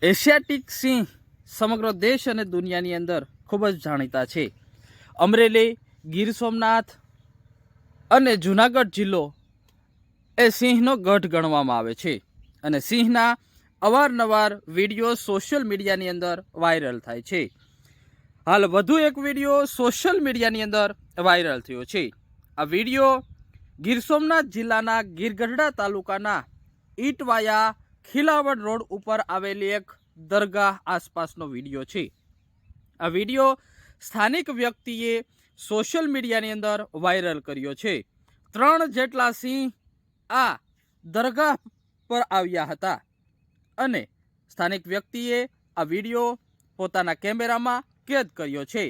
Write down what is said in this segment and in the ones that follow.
Asiatic સિંહ સમગ્ર દેશ અને દુનિયાની અંદર ખૂબ જ જાણીતા છે. અમરેલી, ગીર સોમનાથ અને જૂનાગઢ જિલ્લો એ સિંહનો ગઢ ગણવામાં આવે છે અને સિંહના અવારનવાર વિડીયો સોશિયલ મીડિયાની અંદર વાયરલ થાય છે. હાલ વધુ એક વિડીયો સોશિયલ મીડિયાની અંદર વાયરલ થયો છે. આ વિડીયો ગીર સોમનાથ જિલ્લાના ગીરગઢડા તાલુકાના ઈટવાયા ખીલાવડ રોડ ઉપર આવેલી એક દરગાહ આસપાસનો વિડીયો છે. આ વિડીયો સ્થાનિક વ્યક્તિએ સોશિયલ મીડિયાની અંદર વાયરલ કર્યો છે. 3 જેટલા સિંહ આ દરગાહ પર આવ્યા હતા અને સ્થાનિક વ્યક્તિએ આ વિડીયો પોતાના કેમેરામાં કેદ કર્યો છે.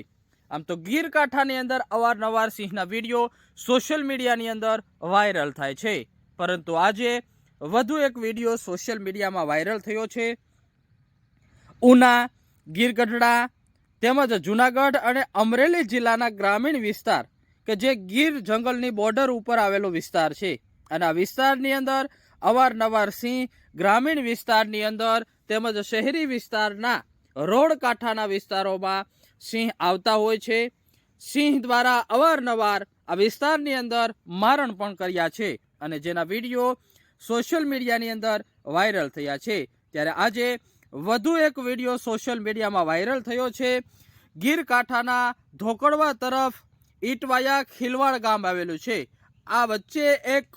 આમ તો ગીર કાંઠાની અંદર અવારનવાર સિંહના વિડીયો સોશિયલ મીડિયાની અંદર વાયરલ થાય છે, પરંતુ આજે વધુ એક વિડીયો સોશિયલ મીડિયામાં વાયરલ થયો છે. ઉના, ગીરગઢડા તેમજ જૂનાગઢ અને અમરેલી જિલ્લાના ગ્રામીણ વિસ્તાર કે જે ગીર જંગલની બોર્ડર ઉપર આવેલો વિસ્તાર છે અને આ વિસ્તારની અંદર અવારનવાર સિંહ ગ્રામીણ વિસ્તારની અંદર તેમજ શહેરી વિસ્તારના રોડ કાંઠાના વિસ્તારોમાં સિંહ આવતા હોય છે. સિંહ દ્વારા અવારનવાર આ વિસ્તારની અંદર મારણ પણ કર્યા છે અને જેના વિડીયો સોશિયલ મીડિયાની અંદર વાયરલ થયા છે. ત્યારે આજે વધુ એક વિડીયો સોશિયલ મીડિયામાં વાયરલ થયો છે. ગીર કાંઠાના ધોકડવા તરફ ઈટવાયા ખીલવાડ ગામ આવેલું છે. આ વચ્ચે એક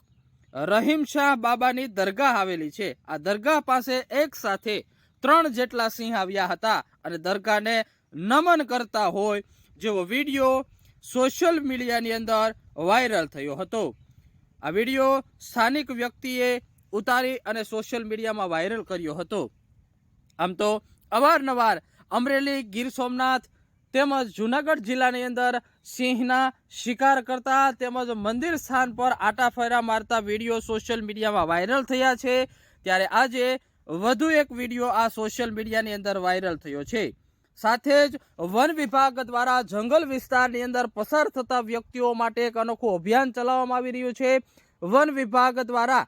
રહીમશાહ બાબાની દરગાહ આવેલી છે. આ દરગાહ પાસે એક સાથે 3 જેટલા સિંહ આવ્યા હતા અને દરગાહને નમન કરતા હોય જેવો વિડીયો સોશિયલ મીડિયાની અંદર વાયરલ થયો હતો. આ વિડીયો સ્થાનિક વ્યક્તિએ ઉતારી અને સોશિયલ મીડિયામાં વાયરલ કર્યો હતો. આમ તો અવારનવાર અમરેલી, ગીર સોમનાથ તેમજ જૂનાગઢ જિલ્લાની અંદર સિંહના શિકાર કરતા તેમજ મંદિર સ્થાન પર આટા ફેરા મારતા વિડીયો સોશિયલ મીડિયામાં વાયરલ થયા છે. ત્યારે આજે વધુ એક વિડીયો આ સોશિયલ મીડિયાની અંદર વાયરલ થયો છે. સાથે જ વન વિભાગ દ્વારા જંગલ વિસ્તારની અંદર પસાર થતા વ્યક્તિઓ માટે એક અનોખું અભિયાન ચલાવવામાં આવી રહ્યું છે. વન વિભાગ દ્વારા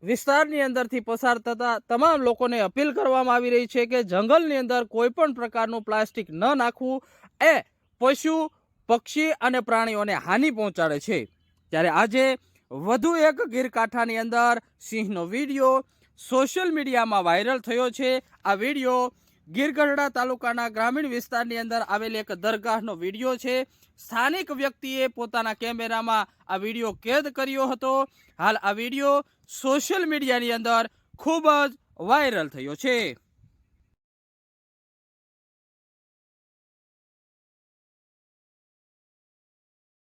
વિસ્તારની અંદરથી પસાર થતા તમામ લોકોને અપીલ કરવામાં આવી રહી છે કે જંગલની અંદર કોઈ પણ પ્રકારનું પ્લાસ્ટિક ન નાખવું એ પશુ, પક્ષી અને પ્રાણીઓને હાનિ પહોંચાડે છે. ત્યારે આજે વધુ એક ગીર કાંઠાની અંદર સિંહનો વિડીયો સોશિયલ મીડિયામાં વાયરલ થયો છે. આ વિડીયો ગીરગઢડા તાલુકાના ગ્રામીણ વિસ્તારની અંદર આવેલી એક દરગાહનો વિડીયો છે. સ્થાનિક વ્યક્તિએ પોતાના કેમેરામાં આ વિડીયો કેદ કર્યો હતો. હાલ આ વિડીયો સોશિયલ મીડિયાની અંદર ખૂબ જ વાયરલ થયો છે.